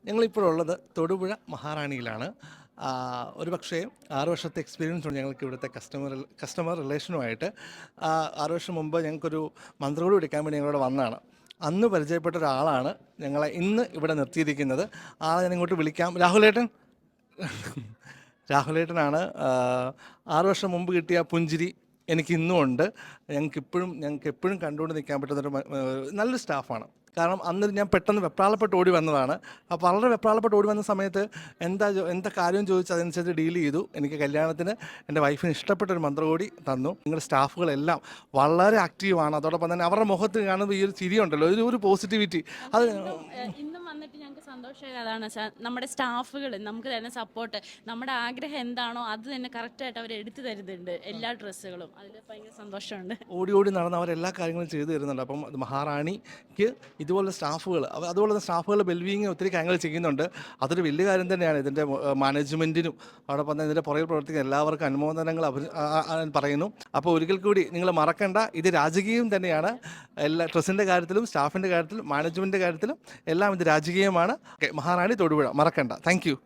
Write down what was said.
ഞങ്ങളിപ്പോഴുള്ളത് തൊടുപുഴ മഹാറാണിയിലാണ്. ഒരു പക്ഷേ 6 വർഷത്തെ എക്സ്പീരിയൻസ് ഉണ്ട് ഞങ്ങൾക്ക് ഇവിടുത്തെ കസ്റ്റമർ റിലേഷനുമായിട്ട്. 6 വർഷം മുമ്പ് ഞങ്ങൾക്കൊരു മന്ത്രോട് എടുക്കാൻ വേണ്ടി ഞങ്ങളിവിടെ വന്നതാണ്. അന്ന് പരിചയപ്പെട്ട ഒരാളാണ് ഞങ്ങളെ ഇന്ന് ഇവിടെ നിർത്തിയിരിക്കുന്നത്. ആളെ ഞാൻ ഇങ്ങോട്ട് വിളിക്കാം. രാഹുലേട്ടനാണ്. 6 വർഷം മുമ്പ് കിട്ടിയ പുഞ്ചിരി എനിക്കിന്നും ഉണ്ട്. ഞങ്ങൾക്ക് എപ്പോഴും കണ്ടുകൊണ്ട് നിൽക്കാൻ പറ്റുന്നൊരു നല്ലൊരു സ്റ്റാഫാണ്. കാരണം അന്ന് ഞാൻ പെട്ടെന്ന് വെപ്രാളപ്പെട്ട് ഓടി വന്നതാണ്. അപ്പോൾ വളരെ വെപ്രാളപ്പെട്ട് ഓടി വന്ന സമയത്ത് എന്താ കാര്യം ചോദിച്ച് അതനുസരിച്ച് ഡീൽ ചെയ്തു. എനിക്ക് കല്യാണത്തിന് എൻ്റെ വൈഫിന് ഇഷ്ടപ്പെട്ടൊരു മന്ത്രകോടി തന്നു. നിങ്ങളുടെ സ്റ്റാഫുകളെല്ലാം വളരെ ആക്റ്റീവാണ്. അതോടൊപ്പം തന്നെ അവരുടെ മുഖത്ത് കാണുമ്പോൾ ഈ ഒരു ചിരിയുണ്ടല്ലോ, ഒരു പോസിറ്റിവിറ്റി. അത് ഇന്നും വന്നിട്ട് ഞങ്ങൾക്ക് സന്തോഷമായി. അതാണ് നമ്മുടെ സ്റ്റാഫുകൾ നമുക്ക് തരുന്ന സപ്പോർട്ട്, നമ്മുടെ ആഗ്രഹം എന്താണോ അത് തന്നെ കറക്റ്റായിട്ട് അവർ എടുത്തു തരുന്നുണ്ട്. എല്ലാ ഡ്രസ്സുകളും അതിൽ ഭയങ്കര സന്തോഷമുണ്ട്. ഓടി ഓടി നടന്ന് അവരെല്ലാ കാര്യങ്ങളും ചെയ്തു തരുന്നുണ്ട്. അപ്പം മഹാറാണിക്ക് ഇതുപോലുള്ള സ്റ്റാഫുകൾ, അതുപോലുള്ള സ്റ്റാഫുകൾ ബെൽവിങ് ഒത്തിരി കാര്യങ്ങൾ ചെയ്യുന്നുണ്ട്. അതൊരു വലിയ കാര്യം തന്നെയാണ്. ഇതിൻ്റെ മാനേജ്മെൻറ്റിനും അതോടൊപ്പം തന്നെ ഇതിൻ്റെ പുറകിൽ പ്രവർത്തിക്കുന്ന എല്ലാവർക്കും അനുമോദനങ്ങൾ പറയുന്നു. അപ്പോൾ ഒരിക്കൽ കൂടി നിങ്ങൾ മറക്കണ്ട, ഇത് രാജകീയം തന്നെയാണ്. എല്ലാ ഡ്രസ്സിൻ്റെ കാര്യത്തിലും സ്റ്റാഫിൻ്റെ കാര്യത്തിലും മാനേജ്മെൻറ്റിൻ്റെ കാര്യത്തിലും എല്ലാം ഇത് രാജകീയമാണ്. മഹാറാണി തൊടുപുഴ മറക്കണ്ട. Thank you.